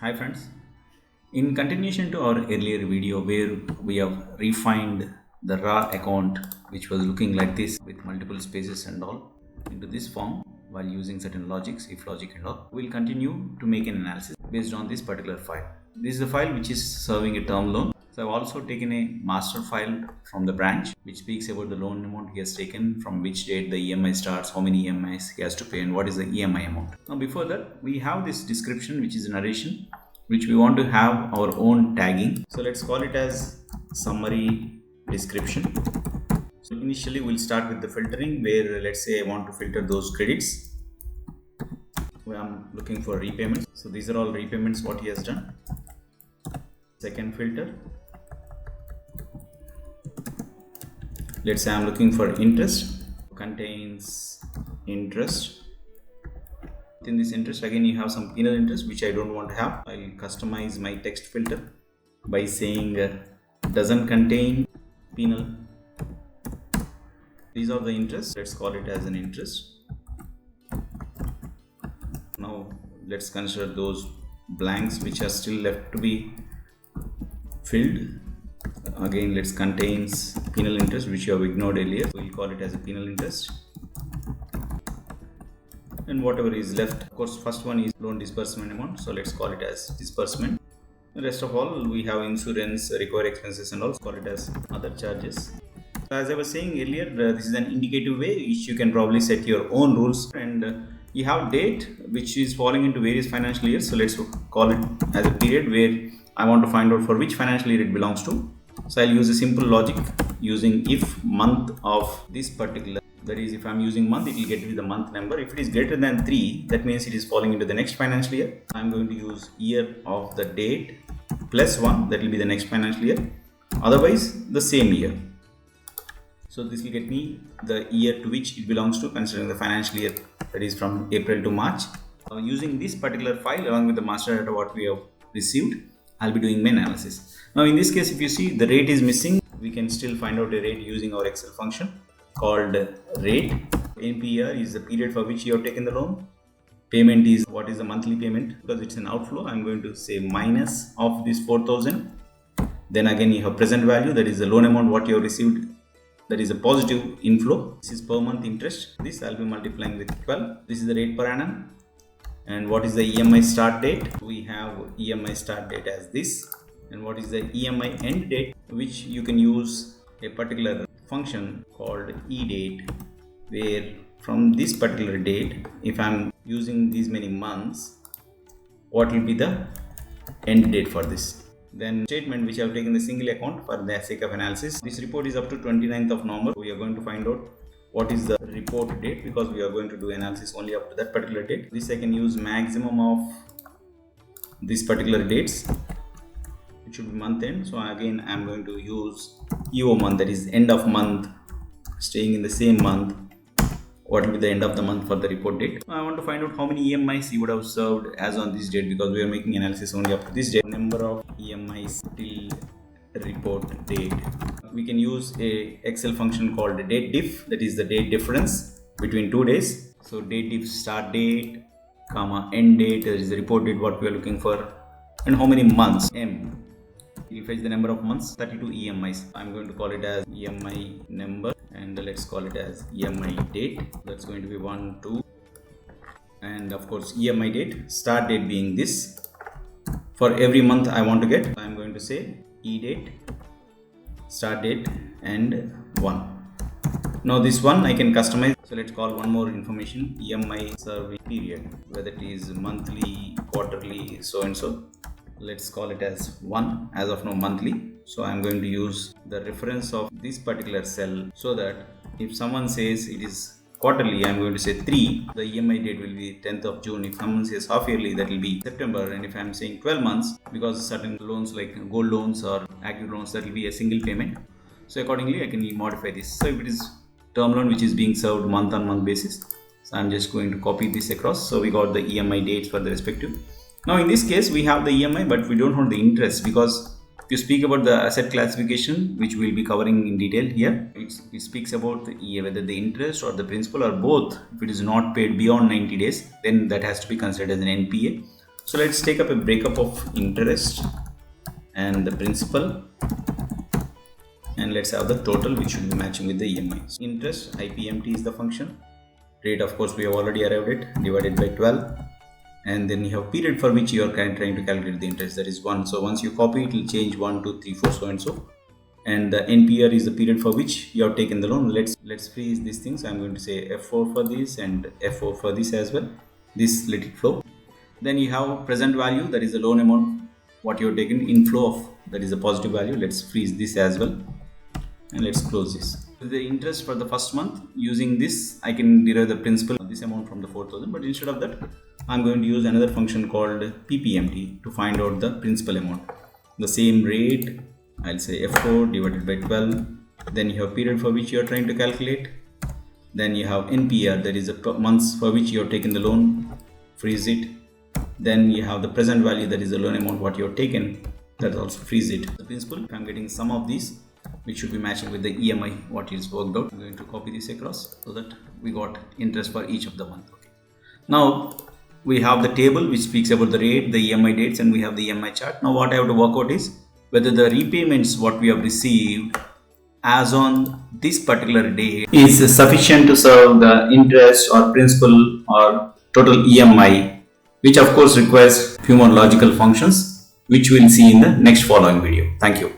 Hi friends, in continuation to our earlier video where we have refined the raw account which was looking like this with multiple spaces and all into this form while using certain logics, if logic and all, we'll continue to make an analysis based on this particular file. This is the file which is serving a term loan. So I've also taken a master file from the branch which speaks about the loan amount he has taken, from which date the EMI starts, how many EMIs he has to pay, and what is the EMI amount. Now before that, we have this description which is a narration which we want to have our own tagging. So let's call it as summary description. So initially we'll start with the filtering, where let's say I want to filter those credits where I'm looking for repayments. So these are all repayments what he has done. Second filter, let's say I'm looking for interest, contains interest. In this interest, again you have some penal interest which I don't want to have. I'll customize my text filter by saying doesn't contain penal. These are the interests. Let's call it as an interest. Now let's consider those blanks which are still left to be filled. Again, let's contains penal interest which you have ignored earlier. We'll call it as a penal interest. And whatever is left, of course, first one is loan disbursement amount, so let's call it as disbursement. The rest of all, we have insurance, required expenses and all, call it as other charges. As I was saying earlier, this is an indicative way which you can probably set your own rules, and you have date which is falling into various financial years. So let's call it as a period where I want to find out for which financial year it belongs to. So I'll use a simple logic using if month of this particular. That is, if I'm using month, it will get me the month number. If it is greater than 3, that means it is falling into the next financial year. I'm going to use year of the date plus 1, that will be the next financial year. Otherwise, the same year. So this will get me the year to which it belongs to, considering the financial year, that is from April to March. Using this particular file along with the master data what we have received, I'll be doing my analysis. Now in this case, if you see the rate is missing, we can still find out a rate using our Excel function called rate. NPA is the period for which you have taken the loan. Payment is what is the monthly payment. Because it's an outflow, I'm going to say minus of this 4,000. Then again you have present value, that is the loan amount what you have received, that is a positive inflow. This is per month interest. This I'll be multiplying with 12. This is the rate per annum. And what is the EMI start date? We have EMI start date as this. And what is the EMI end date, which you can use a particular function called edate, where from this particular date, if I'm using these many months, what will be the end date for this. Then statement which I have taken the single account for the sake of analysis. This report is up to 29th of November. We are going to find out what is the report date, because we are going to do analysis only up to that particular date. This I can use maximum of these particular dates. It should be month end. So again, I'm going to use EO month, that is end of month, staying in the same month. What will be the end of the month for the report date? I want to find out how many EMIs you would have served as on this date, because we are making analysis only up to this date. Number of EMIs till report date. We can use a Excel function called date diff, that is the date difference between 2 days. So date diff start date, comma end date, that is the report date what we are looking for, and how many months. M. We'll fetch the number of months, 32 EMIs. I'm going to call it as EMI number, and let's call it as EMI date. That's going to be 1, 2, and of course EMI date, start date being this. For every month I want to get, I'm going to say E date, start date, and 1. Now this one I can customize. So let's call one more information, EMI serving period, whether it is monthly, quarterly, so and so. Let's call it as 1, as of now monthly. So I'm going to use the reference of this particular cell, so that if someone says it is quarterly, I'm going to say 3, the EMI date will be 10th of June. If someone says half yearly, that will be September. And if I'm saying 12 months, because certain loans like gold loans or agri loans, that will be a single payment. So accordingly I can modify this. So if it is term loan which is being served month on month basis, so I'm just going to copy this across. So we got the EMI dates for the respective. Now in this case we have the EMI, but we don't have the interest, because if you speak about the asset classification, which we'll be covering in detail here, it speaks about whether the interest or the principal or both. If it is not paid beyond 90 days, then that has to be considered as an NPA. So let's take up a breakup of interest and the principal, and let's have the total which should be matching with the EMI. Interest, IPMT is the function. Rate, of course, we have already arrived at, divided by 12. And then you have period for which you are trying to calculate the interest, that is 1. So once you copy it will change 1, 2, 3, 4, so and so. And the NPA is the period for which you have taken the loan. Let's freeze these things. I'm going to say F4 for this and F4 for this as well. This let it flow. Then you have present value, that is the loan amount what you have taken, inflow of, that is a positive value. Let's freeze this as well, and let's close this. The interest for the first month, using this I can derive the principal, this amount from the 4,000, but instead of that I'm going to use another function called PPMT to find out the principal amount. The same rate, I'll say F4 divided by 12. Then you have period for which you are trying to calculate. Then you have NPR, that is the months for which you have taken the loan, freeze it. Then you have the present value, that is the loan amount what you have taken, that also freeze it. The principal, if I'm getting some of these which should be matching with the EMI what is worked out, I'm going to copy this across so that we got interest for each of the month. Okay. Now we have the table which speaks about the rate, the EMI dates, and we have the EMI chart. Now what I have to work out is whether the repayments what we have received as on this particular day is sufficient to serve the interest or principal or total EMI, which of course requires few more logical functions which we'll see in the next following video. Thank you.